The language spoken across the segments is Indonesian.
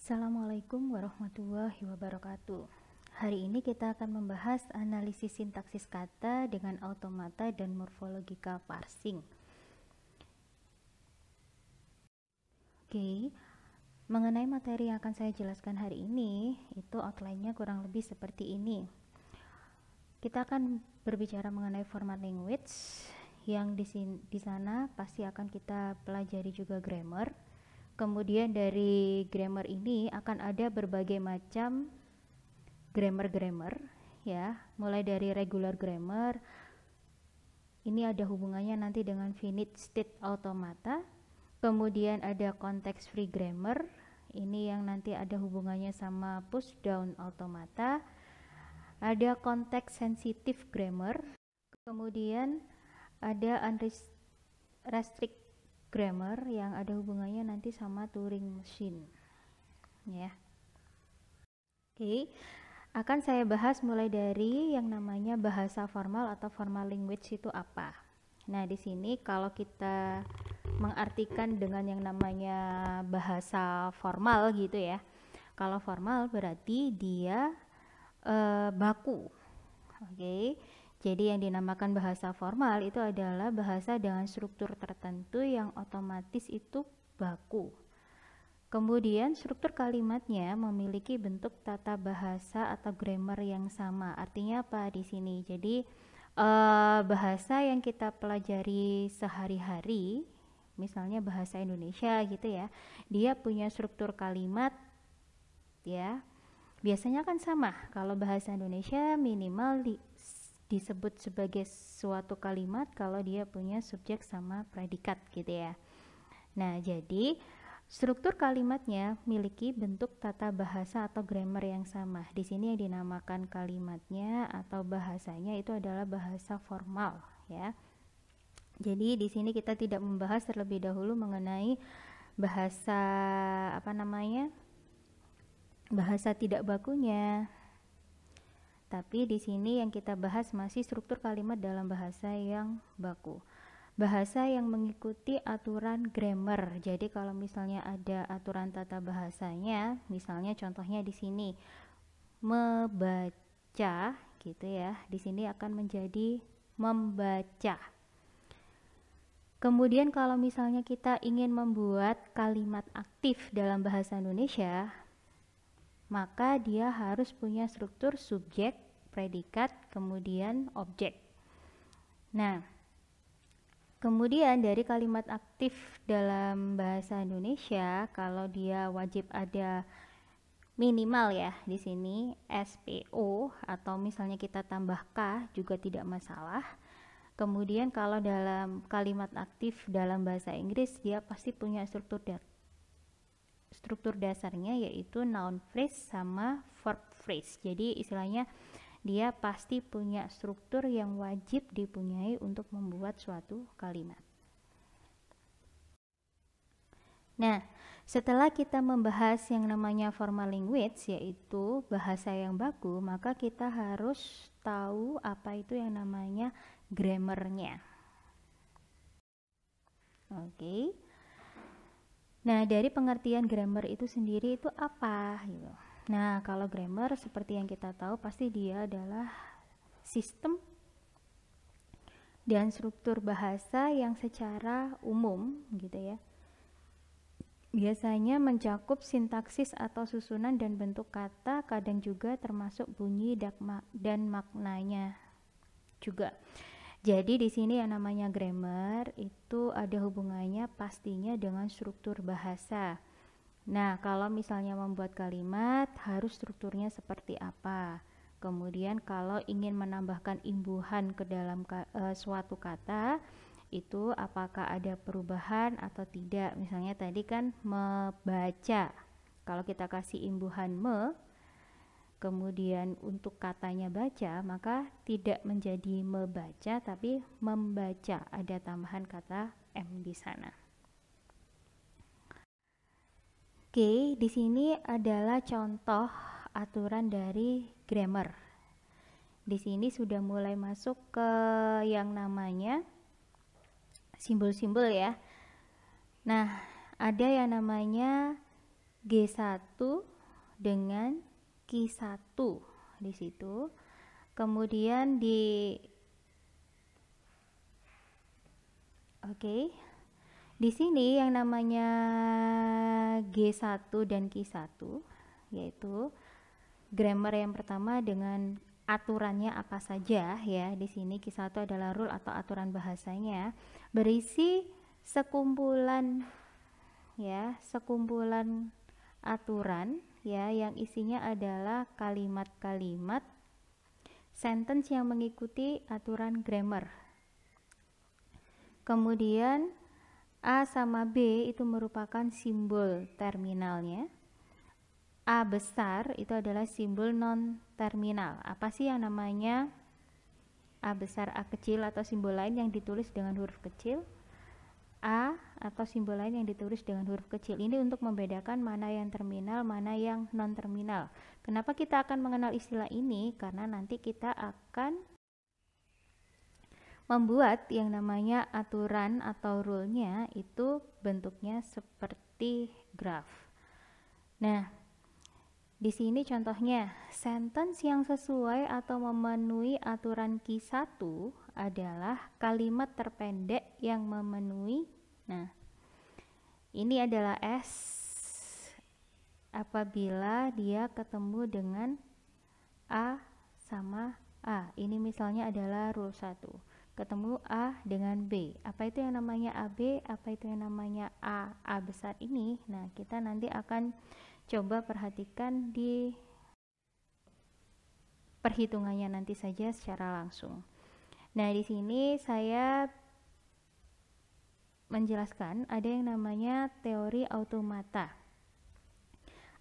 Assalamualaikum warahmatullahi wabarakatuh. Hari ini kita akan membahas analisis sintaksis kata dengan automata dan morfological parsing. Oke, mengenai materi yang akan saya jelaskan hari ini, itu outline-nya kurang lebih seperti ini. Kita akan berbicara mengenai format language, yang di sana pasti akan kita pelajari juga grammar. Kemudian dari grammar ini akan ada berbagai macam grammar ya, mulai dari regular grammar. Ini ada hubungannya nanti dengan finite state automata. Kemudian ada context free grammar. Ini yang nanti ada hubungannya sama push down automata. Ada context sensitive grammar. Kemudian ada unrestricted grammar yang ada hubungannya nanti sama Turing machine ya. Oke, akan saya bahas mulai dari yang namanya bahasa formal atau formal language itu apa. Nah, di sini kalau kita mengartikan dengan yang namanya bahasa formal gitu ya. Kalau formal berarti dia baku. Oke. Jadi yang dinamakan bahasa formal itu adalah bahasa dengan struktur tertentu yang otomatis itu baku. Kemudian struktur kalimatnya memiliki bentuk tata bahasa atau grammar yang sama. Artinya apa di sini? Jadi bahasa yang kita pelajari sehari-hari, misalnya bahasa Indonesia gitu ya, dia punya struktur kalimat ya. Biasanya kan sama. Kalau bahasa Indonesia minimal disebut sebagai suatu kalimat kalau dia punya subjek sama predikat gitu ya. Nah, jadi struktur kalimatnya memiliki bentuk tata bahasa atau grammar yang sama. Di sini yang dinamakan kalimatnya atau bahasanya itu adalah bahasa formal ya. Jadi di sini kita tidak membahas terlebih dahulu mengenai bahasa bahasa tidak bakunya. Tapi di sini yang kita bahas masih struktur kalimat dalam bahasa yang baku. Bahasa yang mengikuti aturan grammar. Jadi kalau misalnya ada aturan tata bahasanya, misalnya contohnya di sini membaca gitu ya. Di sini akan menjadi membaca. Kemudian kalau misalnya kita ingin membuat kalimat aktif dalam bahasa Indonesia, maka dia harus punya struktur subjek, predikat, kemudian objek. Nah, kemudian dari kalimat aktif dalam bahasa Indonesia, kalau dia wajib ada minimal ya di sini SPO atau misalnya kita tambah K juga tidak masalah. Kemudian kalau dalam kalimat aktif dalam bahasa Inggris dia pasti punya struktur dasarnya yaitu noun phrase sama verb phrase. Jadi istilahnya dia pasti punya struktur yang wajib dipunyai untuk membuat suatu kalimat. Nah, setelah kita membahas yang namanya formal language yaitu bahasa yang baku, maka kita harus tahu apa itu yang namanya grammarnya. Oke. Nah, dari pengertian grammar itu sendiri itu apa gitu. Nah, kalau grammar seperti yang kita tahu pasti dia adalah sistem dan struktur bahasa yang secara umum gitu ya. Biasanya mencakup sintaksis atau susunan dan bentuk kata, kadang juga termasuk bunyi dan maknanya juga. Jadi di sini yang namanya grammar itu ada hubungannya pastinya dengan struktur bahasa. Nah, kalau misalnya membuat kalimat harus strukturnya seperti apa? Kemudian kalau ingin menambahkan imbuhan ke dalam suatu kata, itu apakah ada perubahan atau tidak? Misalnya tadi kan membaca. Kalau kita kasih imbuhan kemudian untuk katanya baca, maka tidak menjadi membaca tapi membaca, ada tambahan kata M di sana. Oke, di sini adalah contoh aturan dari grammar. Di sini sudah mulai masuk ke yang namanya simbol-simbol ya. Nah, ada yang namanya G1 dengan Q1 di situ. Kemudian di sini yang namanya G1 dan Q1 yaitu grammar yang pertama dengan aturannya apa saja ya. Di sini Q1 adalah rule atau aturan bahasanya, berisi sekumpulan aturan ya yang isinya adalah kalimat-kalimat sentence yang mengikuti aturan grammar. Kemudian A sama B itu merupakan simbol terminalnya. A besar itu adalah simbol non terminal. Apa sih yang namanya A besar, A kecil atau simbol lain yang ditulis dengan huruf kecil? A atau simbol lain yang ditulis dengan huruf kecil. Ini untuk membedakan mana yang terminal, mana yang non terminal. Kenapa kita akan mengenal istilah ini? Karena nanti kita akan membuat yang namanya aturan atau rule-nya itu bentuknya seperti graf. Nah, di sini contohnya, sentence yang sesuai atau memenuhi aturan Q1 adalah kalimat terpendek yang memenuhi. Nah, ini adalah S apabila dia ketemu dengan A sama A. Ini misalnya adalah rule 1. Ketemu A dengan B. Apa itu yang namanya AB? Apa itu yang namanya A besar ini? Nah, kita nanti akan coba perhatikan di perhitungannya nanti saja secara langsung. Nah, di sini saya menjelaskan ada yang namanya teori automata.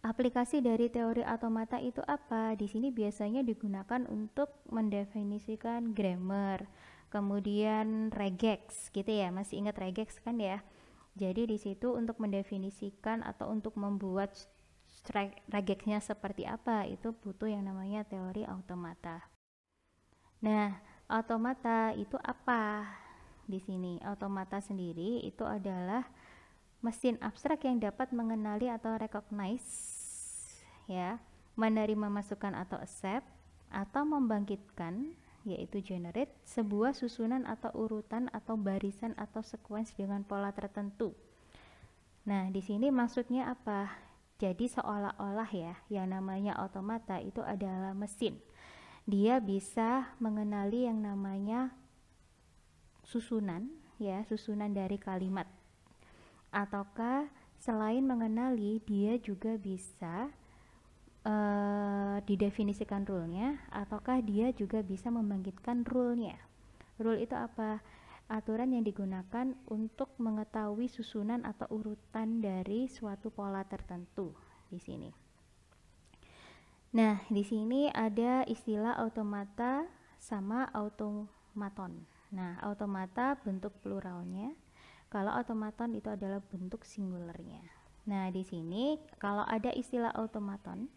Aplikasi dari teori automata itu apa? Di sini biasanya digunakan untuk mendefinisikan grammar, kemudian regex gitu ya. Masih ingat regex kan ya? Jadi di situ untuk mendefinisikan atau untuk membuat regexnya seperti apa itu butuh yang namanya teori automata. Nah, automata itu apa? Di sini automata sendiri itu adalah mesin abstrak yang dapat mengenali atau recognize ya, menerima masukan atau accept, atau membangkitkan yaitu generate sebuah susunan atau urutan atau barisan atau sequence dengan pola tertentu. Nah, di sini maksudnya apa? Jadi seolah-olah ya, yang namanya automata itu adalah mesin. Dia bisa mengenali yang namanya susunan ya, susunan dari kalimat. Ataukah selain mengenali, dia juga bisa didefinisikan rule-nya, ataukah dia juga bisa membangkitkan rule-nya. Rule itu apa? Aturan yang digunakan untuk mengetahui susunan atau urutan dari suatu pola tertentu di sini. Nah, di sini ada istilah automata sama automaton. Nah, automata bentuk pluralnya, kalau automaton itu adalah bentuk singularnya. Nah, di sini kalau ada istilah automaton,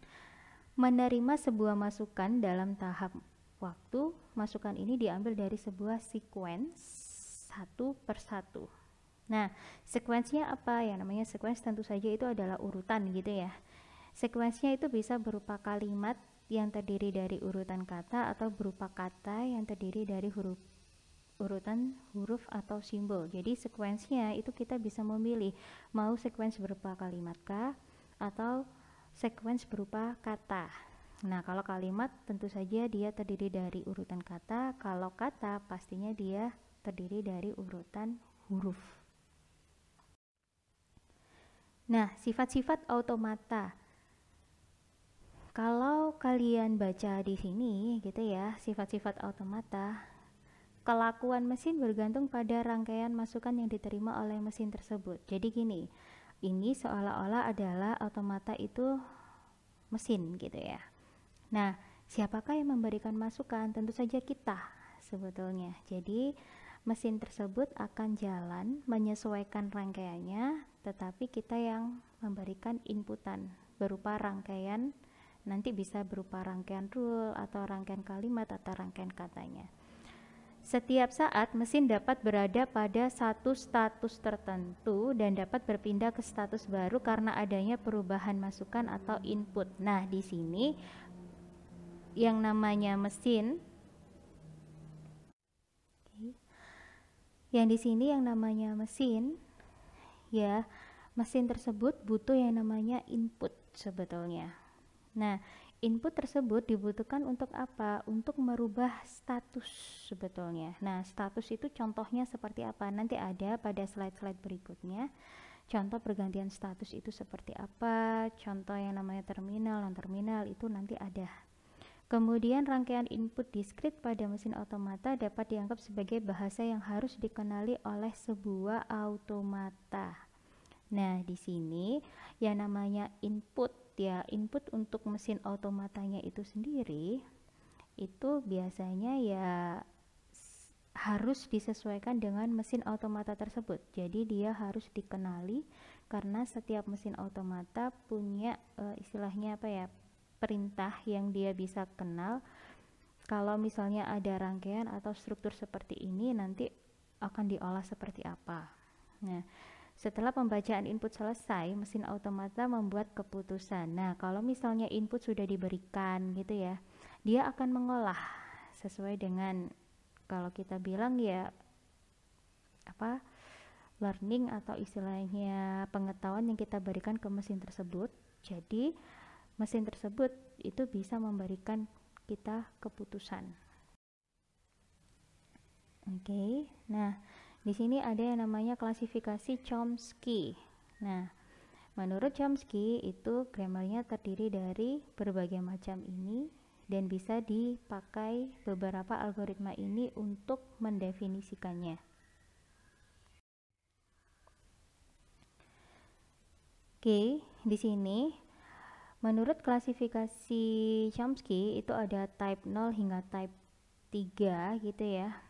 menerima sebuah masukan dalam tahap waktu, masukan ini diambil dari sebuah sequence satu per satu. Nah, sequence-nya apa? Yang namanya sequence tentu saja itu adalah urutan gitu ya. Sequence-nya itu bisa berupa kalimat yang terdiri dari urutan kata atau berupa kata yang terdiri dari urutan huruf atau simbol. Jadi sequence-nya itu kita bisa memilih mau sequence berupa kalimat kah atau sequence berupa kata. Nah, kalau kalimat tentu saja dia terdiri dari urutan kata, kalau kata pastinya dia terdiri dari urutan huruf. Nah, sifat-sifat automata. Kalau kalian baca di sini gitu ya, sifat-sifat automata, kelakuan mesin bergantung pada rangkaian masukan yang diterima oleh mesin tersebut. Jadi gini, ini seolah-olah adalah automata itu mesin gitu ya. Nah, siapakah yang memberikan masukan? Tentu saja kita sebetulnya. Jadi mesin tersebut akan jalan menyesuaikan rangkaiannya, tetapi kita yang memberikan inputan berupa rangkaian, nanti bisa berupa rangkaian rule atau rangkaian kalimat atau rangkaian katanya. Setiap saat mesin dapat berada pada satu status tertentu dan dapat berpindah ke status baru karena adanya perubahan masukan atau input. Nah, di sini yang namanya mesin ya, mesin tersebut butuh yang namanya input sebetulnya. Nah, input tersebut dibutuhkan untuk apa? Untuk merubah status sebetulnya. Nah, status itu contohnya seperti apa? Nanti ada pada slide-slide berikutnya. Contoh pergantian status itu seperti apa? Contoh yang namanya terminal, non-terminal itu nanti ada. Kemudian rangkaian input diskrit pada mesin otomata dapat dianggap sebagai bahasa yang harus dikenali oleh sebuah automata. Nah, di sini yang namanya input ya, input untuk mesin otomatanya itu sendiri itu biasanya ya harus disesuaikan dengan mesin otomata tersebut. Jadi dia harus dikenali karena setiap mesin otomata punya istilahnya apa ya, perintah yang dia bisa kenal. Kalau misalnya ada rangkaian atau struktur seperti ini nanti akan diolah seperti apa. Nah, setelah pembacaan input selesai, mesin otomata membuat keputusan. Nah, kalau misalnya input sudah diberikan gitu ya, dia akan mengolah sesuai dengan kalau kita bilang ya apa, learning atau istilahnya pengetahuan yang kita berikan ke mesin tersebut. Jadi mesin tersebut itu bisa memberikan kita keputusan. Oke. Nah, di sini ada yang namanya klasifikasi Chomsky. Nah, menurut Chomsky itu grammarnya terdiri dari berbagai macam ini dan bisa dipakai beberapa algoritma ini untuk mendefinisikannya. Oke, di sini menurut klasifikasi Chomsky itu ada type 0 hingga type 3 gitu ya.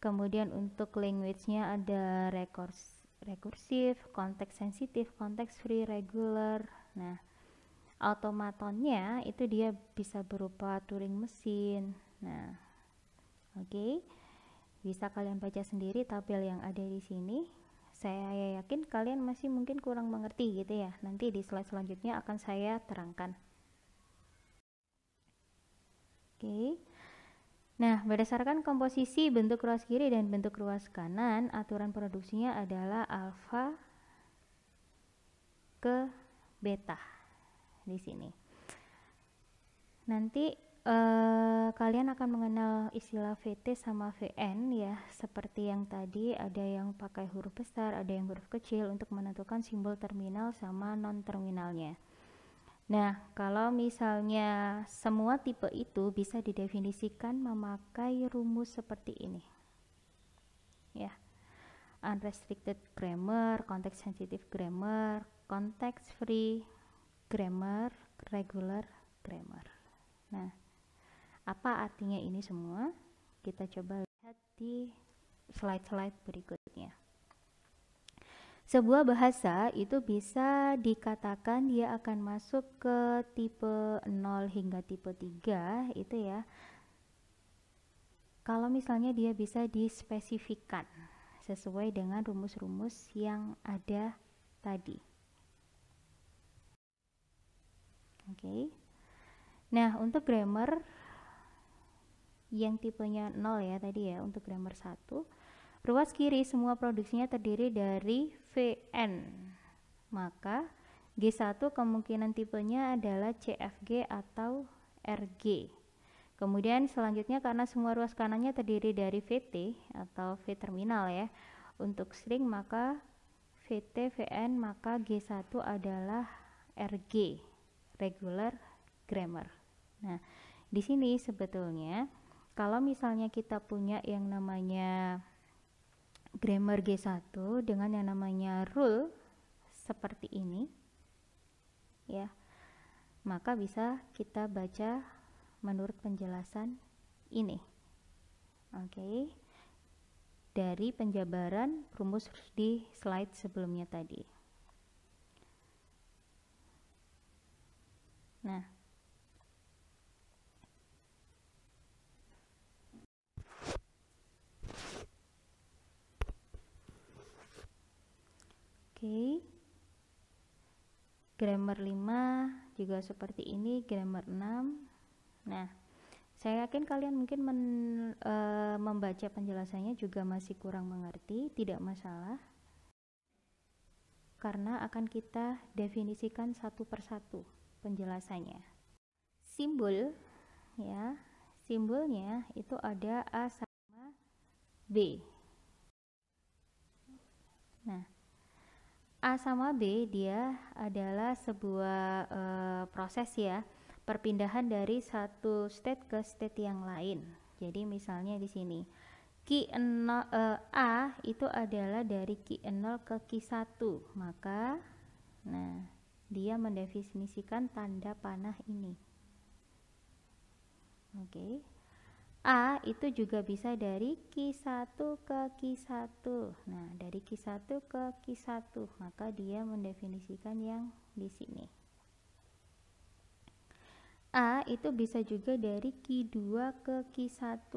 Kemudian untuk language-nya ada rekursif, konteks sensitif, konteks free, regular. Nah, automatonnya itu dia bisa berupa Turing mesin. Nah, oke. Bisa kalian baca sendiri tabel yang ada di sini. Saya yakin kalian masih mungkin kurang mengerti gitu ya. Nanti di slide selanjutnya akan saya terangkan. Oke. Nah, berdasarkan komposisi bentuk ruas kiri dan bentuk ruas kanan, aturan produksinya adalah alfa ke beta di sini. Nanti kalian akan mengenal istilah VT sama VN ya, seperti yang tadi ada yang pakai huruf besar, ada yang huruf kecil untuk menentukan simbol terminal sama non terminalnya. Nah, kalau misalnya semua tipe itu bisa didefinisikan memakai rumus seperti ini. Ya. Unrestricted grammar, context sensitive grammar, context free grammar, regular grammar. Nah, apa artinya ini semua? Kita coba lihat di slide-slide berikutnya. Sebuah bahasa itu bisa dikatakan dia akan masuk ke tipe 0 hingga tipe 3 itu ya. Kalau misalnya dia bisa dispesifikkan sesuai dengan rumus-rumus yang ada tadi. Oke. Nah, untuk grammar yang tipenya 0 ya tadi ya, untuk grammar 1, ruas kiri semua produksinya terdiri dari VN. Maka G1 kemungkinan tipenya adalah CFG atau RG. Kemudian selanjutnya karena semua ruas kanannya terdiri dari VT atau V terminal ya. Untuk string maka VT VN, maka G1 adalah RG, regular grammar. Nah, di sini sebetulnya kalau misalnya kita punya yang namanya grammar G1 dengan yang namanya rule seperti ini ya, maka bisa kita baca menurut penjelasan ini. Oke. Dari penjabaran rumus di slide sebelumnya tadi. Nah, Oke. Grammar 5 juga seperti ini, grammar 6. Nah, saya yakin kalian mungkin membaca penjelasannya juga masih kurang mengerti, tidak masalah. Karena akan kita definisikan satu persatu penjelasannya. Simbol, ya, simbolnya itu ada A sama B. Nah, A sama B dia adalah sebuah proses ya, perpindahan dari satu state ke state yang lain. Jadi misalnya di sini A itu adalah dari Q0 ke Q1, maka nah dia mendefinisikan tanda panah ini. Oke. A itu juga bisa dari Q1 ke Q1. Nah, dari Q1 ke Q1, maka dia mendefinisikan yang di sini. A itu bisa juga dari Q2 ke Q1.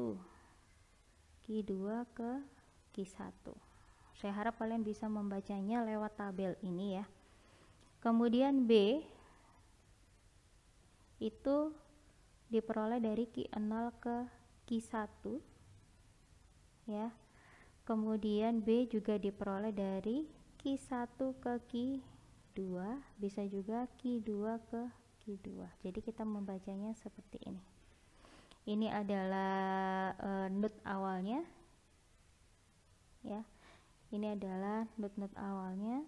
Q2 ke Q1. Saya harap kalian bisa membacanya lewat tabel ini ya. Kemudian B itu diperoleh dari Q0 ke Q1 ya. Kemudian B juga diperoleh dari Q1 ke Q2, bisa juga Q2 ke Q2. Jadi kita membacanya seperti ini. Ini adalah node awalnya ya. Ini adalah node awalnya,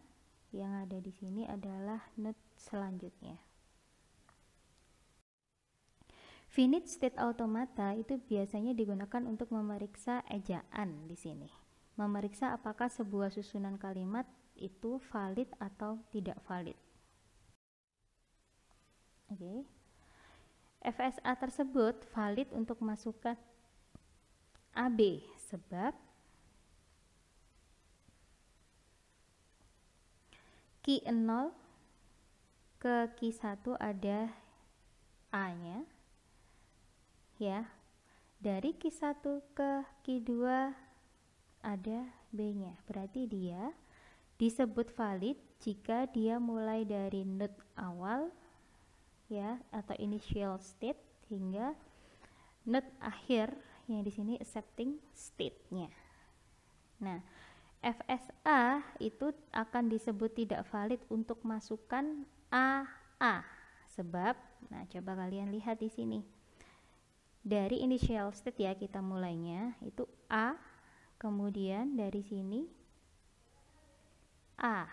yang ada di sini adalah node selanjutnya. Finite state automata itu biasanya digunakan untuk memeriksa ejaan di sini. Memeriksa apakah sebuah susunan kalimat itu valid atau tidak valid. Oke. FSA tersebut valid untuk masukkan AB sebab Q0 ke Q1 ada A-nya ya. Dari Q1 ke Q2 ada B-nya. Berarti dia disebut valid jika dia mulai dari node awal ya, atau initial state hingga node akhir yang di sini accepting state-nya. Nah, FSA itu akan disebut tidak valid untuk masukkan AA sebab, nah coba kalian lihat di sini. Dari initial state ya, kita mulainya itu A, kemudian dari sini A.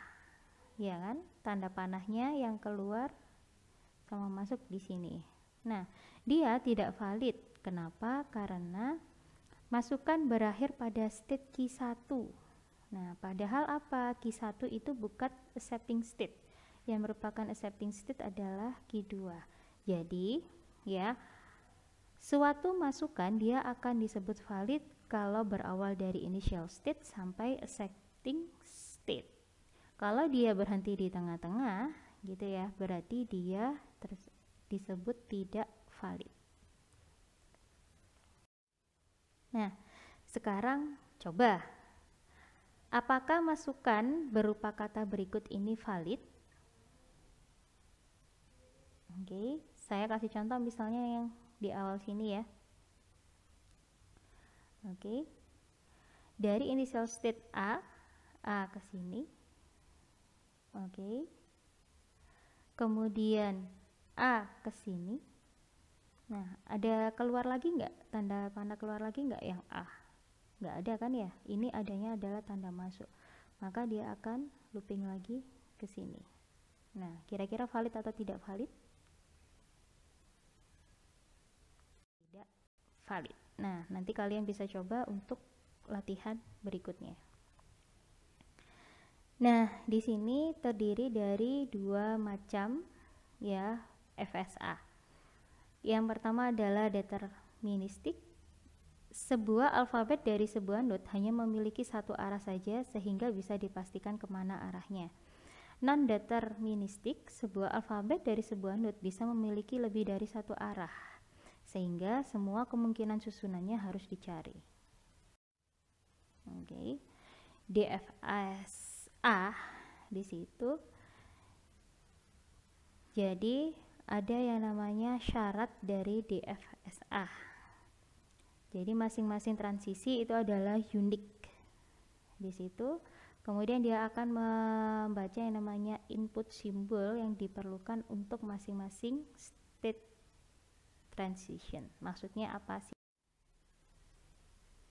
Ya kan? Tanda panahnya yang keluar sama masuk di sini. Nah, dia tidak valid. Kenapa? Karena masukan berakhir pada state Q1. Nah, padahal apa? Q1 itu bukan accepting state. Yang merupakan accepting state adalah Q2. Jadi, ya, suatu masukan dia akan disebut valid kalau berawal dari initial state sampai accepting state. Kalau dia berhenti di tengah-tengah gitu ya, berarti dia disebut tidak valid. Nah, sekarang coba, apakah masukan berupa kata berikut ini valid? Oke, saya kasih contoh misalnya yang di awal sini ya. Oke, dari initial state A ke sini. Oke, kemudian A ke sini. Nah, ada keluar lagi nggak? Tanda panah keluar lagi nggak yang A? Nggak ada kan ya? Ini adanya adalah tanda masuk. Maka dia akan looping lagi ke sini. Nah, kira-kira valid atau tidak valid? Tidak valid. Nah, nanti kalian bisa coba untuk latihan berikutnya. Nah, di sini terdiri dari dua macam ya FSA. Yang pertama adalah deterministik. Sebuah alfabet dari sebuah node hanya memiliki satu arah saja sehingga bisa dipastikan kemana arahnya. Non-deterministik, sebuah alfabet dari sebuah node bisa memiliki lebih dari satu arah sehingga semua kemungkinan susunannya harus dicari. Oke. DFSA di situ. Jadi ada yang namanya syarat dari DFSA. Jadi masing-masing transisi itu adalah unik di situ. Kemudian dia akan membaca yang namanya input simbol yang diperlukan untuk masing-masing state transition. Maksudnya apa sih?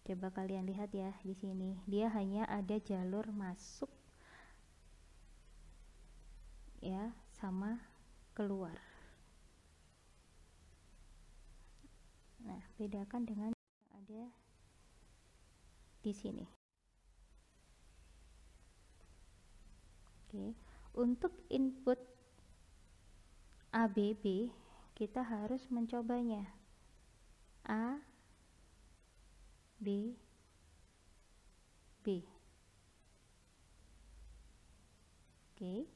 Coba kalian lihat ya di sini. Dia hanya ada jalur masuk ya sama keluar. Nah, bedakan dengan yang ada di sini. Oke, untuk input ABB kita harus mencobanya. A, B, B. Oke,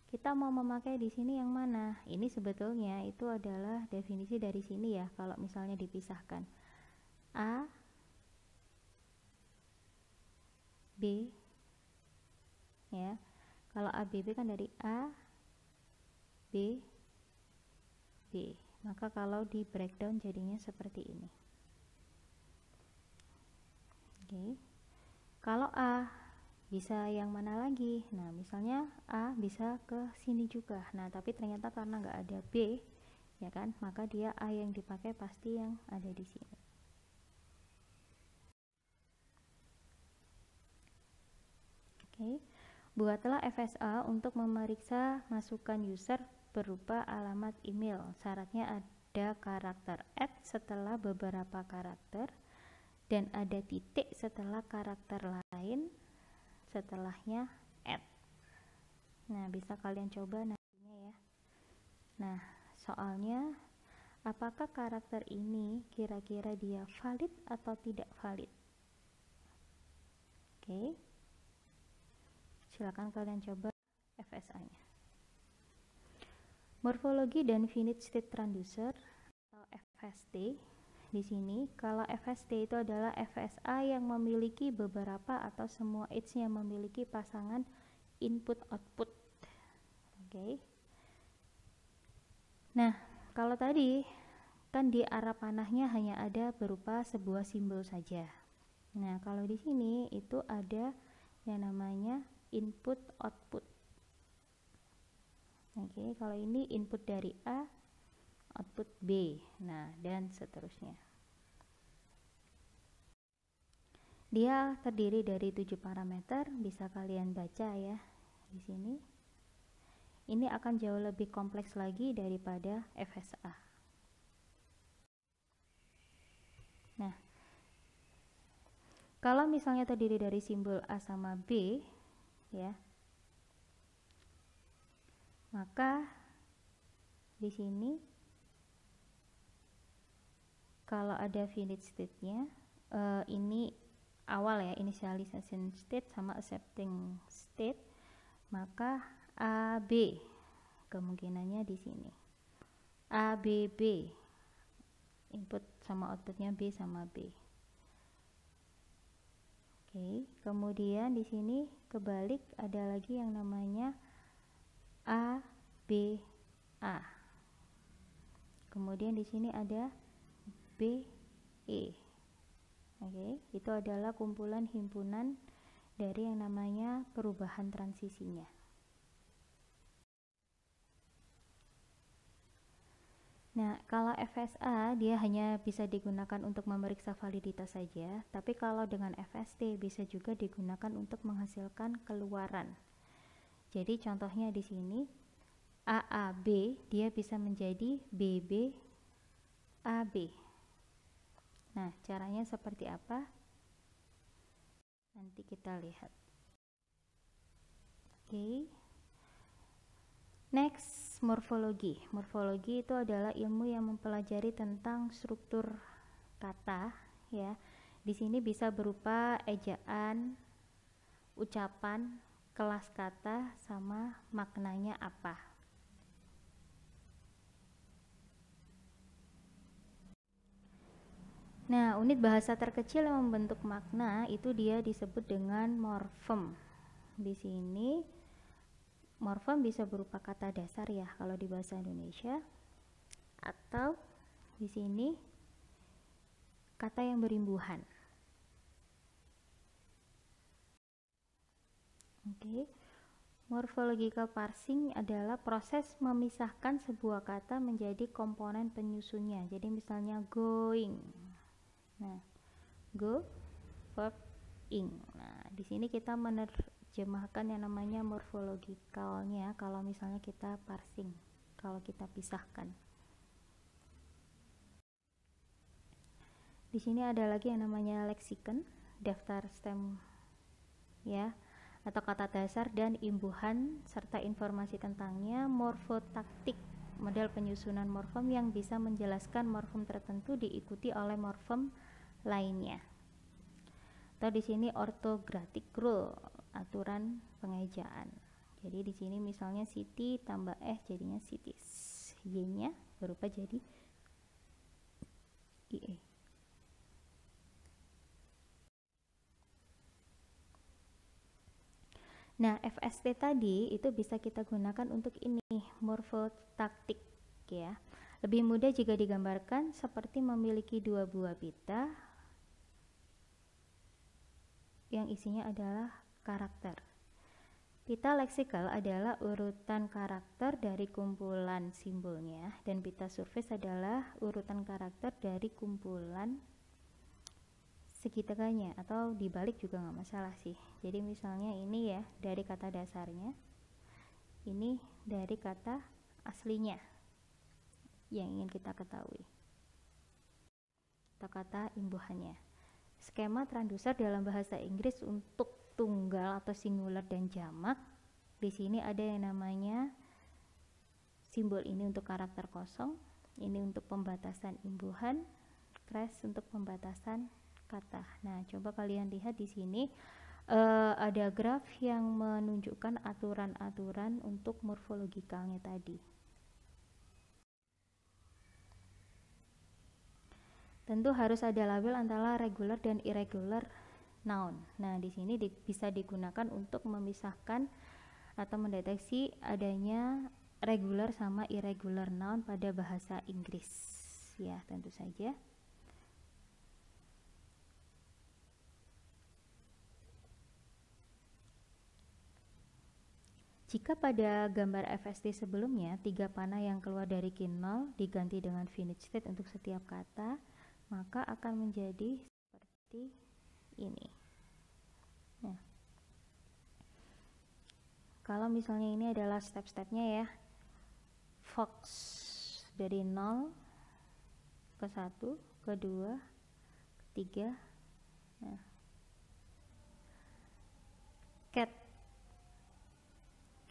kita mau memakai di sini yang mana? Ini sebetulnya itu adalah definisi dari sini ya, kalau misalnya dipisahkan. A, B, ya. Kalau ABB kan dari A, B, B. Maka kalau di breakdown jadinya seperti ini. Oke. Kalau A bisa yang mana lagi? Nah, misalnya A bisa ke sini juga. Nah, tapi ternyata karena nggak ada B, ya kan? Maka dia A yang dipakai pasti yang ada di sini. Oke. Buatlah FSA untuk memeriksa masukan user berupa alamat email. Syaratnya ada karakter @ setelah beberapa karakter dan ada titik setelah karakter lain, setelahnya @ Nah, bisa kalian coba nantinya ya. Nah, soalnya apakah karakter ini kira-kira dia valid atau tidak valid? Oke. Silakan kalian coba FSA-nya. Morfologi dan finite state transducer atau FST. Di sini, kalau FST itu adalah FSA yang memiliki beberapa atau semua edge yang memiliki pasangan input-output. Oke. Nah, kalau tadi kan di arah panahnya hanya ada berupa sebuah simbol saja. Nah, kalau di sini itu ada yang namanya input-output. Oke, kalau ini input dari A, output B. Nah, dan seterusnya. Dia terdiri dari 7 parameter, bisa kalian baca ya di sini. Ini akan jauh lebih kompleks lagi daripada FSA. Nah, kalau misalnya terdiri dari simbol A sama B, ya, maka di sini kalau ada finite state-nya, ini awal ya, initialization state sama accepting state, maka AB kemungkinannya di sini. ABB input sama outputnya B sama B. Oke, kemudian di sini kebalik ada lagi yang namanya ABA. Kemudian di sini ada BE. Oke, itu adalah kumpulan himpunan dari yang namanya perubahan transisinya. Nah, kalau FSA dia hanya bisa digunakan untuk memeriksa validitas saja, tapi kalau dengan FST bisa juga digunakan untuk menghasilkan keluaran. Jadi contohnya di sini AAB dia bisa menjadi BBAB. Nah, caranya seperti apa? Nanti kita lihat. Oke. Next, morfologi. Morfologi itu adalah ilmu yang mempelajari tentang struktur kata, ya. Di sini bisa berupa ejaan, ucapan, kelas kata, sama maknanya apa. Nah, unit bahasa terkecil yang membentuk makna itu dia disebut dengan morfem. Di sini morfem bisa berupa kata dasar ya kalau di bahasa Indonesia, atau di sini kata yang berimbuhan. Oke. Morphological parsing adalah proses memisahkan sebuah kata menjadi komponen penyusunnya. Jadi misalnya going. Nah, go, verb, ing. Nah, di sini kita menerjemahkan yang namanya morphological-nya kalau misalnya kita parsing, kalau kita pisahkan. Di sini ada lagi yang namanya lexicon, daftar stem ya, atau kata dasar dan imbuhan serta informasi tentangnya. Morfotaktik, model penyusunan morfem yang bisa menjelaskan morfem tertentu diikuti oleh morfem lainnya. Atau di sini orthographic rule, aturan pengejaan. Jadi di sini misalnya city tambah jadinya cities, y-nya berubah jadi ie. Nah, FST tadi itu bisa kita gunakan untuk ini, morfotaktik ya. Lebih mudah jika digambarkan seperti memiliki dua buah pita yang isinya adalah karakter. Pita leksikal adalah urutan karakter dari kumpulan simbolnya, dan pita surface adalah urutan karakter dari kumpulan segitiganya, atau dibalik juga nggak masalah sih. Jadi misalnya ini ya dari kata dasarnya, ini dari kata aslinya yang ingin kita ketahui, atau kata imbuhannya. Skema transducer dalam bahasa Inggris untuk tunggal atau singular dan jamak. Di sini ada yang namanya simbol ini untuk karakter kosong, ini untuk pembatasan imbuhan, crash untuk pembatasan kata. Nah, coba kalian lihat di sini ada graf yang menunjukkan aturan-aturan untuk morfologikalnya tadi. Tentu harus ada label antara regular dan irregular noun. Nah, di sini bisa digunakan untuk memisahkan atau mendeteksi adanya regular sama irregular noun pada bahasa Inggris. Ya, tentu saja. Jika pada gambar FST sebelumnya 3 panah yang keluar dari key-nol diganti dengan finite state untuk setiap kata, maka akan menjadi seperti ini. Nah, kalau misalnya ini adalah step-stepnya ya, fox dari 0 ke 1, ke 2, ke 3. Nah, cat.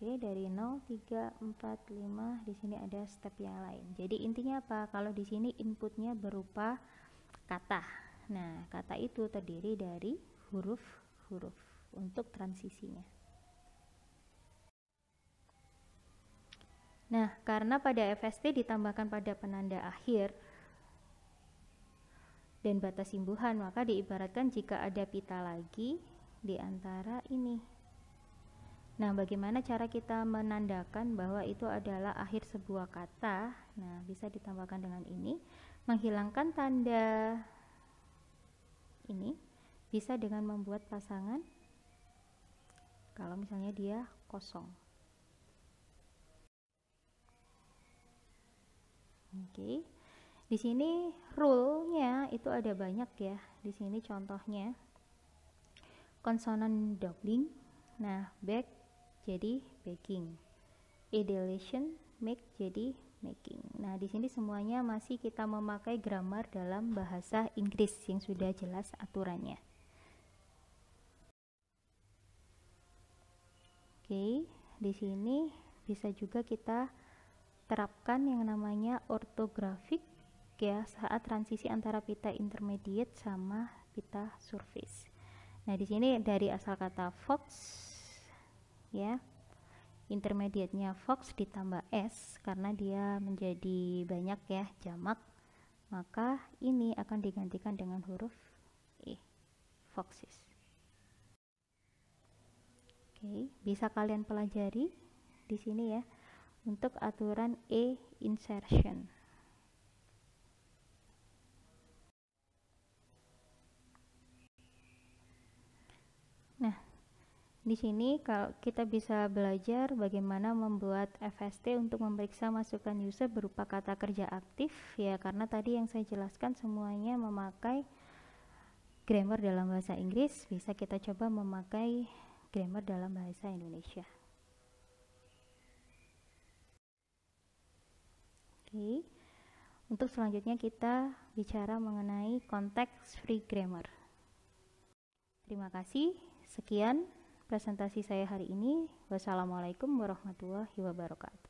Oke, dari 0, 3, 4, 5, di sini ada step yang lain. Jadi intinya apa? Kalau di sini inputnya berupa kata. Nah, kata itu terdiri dari huruf-huruf untuk transisinya. Nah, karena pada FST ditambahkan pada penanda akhir dan batas imbuhan, maka diibaratkan jika ada pita lagi di antara ini. Nah, bagaimana cara kita menandakan bahwa itu adalah akhir sebuah kata? Nah, bisa ditambahkan dengan ini. Menghilangkan tanda ini bisa dengan membuat pasangan kalau misalnya dia kosong. Oke. Di sini rule-nya itu ada banyak ya. Di sini contohnya konsonan doubling. Nah, back jadi backing, deletion, make jadi making. Nah, di sini semuanya masih kita memakai grammar dalam bahasa Inggris yang sudah jelas aturannya. Oke, di sini bisa juga kita terapkan yang namanya ortografik ya saat transisi antara pita intermediate sama pita surface. Nah, di sini dari asal kata fox ya, intermediate-nya fox ditambah s karena dia menjadi banyak ya, jamak, maka ini akan digantikan dengan huruf e, foxes. Oke, bisa kalian pelajari di sini ya, untuk aturan insertion. Nah, di sini kalau kita bisa belajar bagaimana membuat FST untuk memeriksa masukan user berupa kata kerja aktif ya, karena tadi yang saya jelaskan semuanya memakai grammar dalam bahasa Inggris, bisa kita coba memakai grammar dalam bahasa Indonesia. Oke. Untuk selanjutnya kita bicara mengenai konteks free grammar. Terima kasih. Sekian presentasi saya hari ini. Wassalamualaikum warahmatullahi wabarakatuh.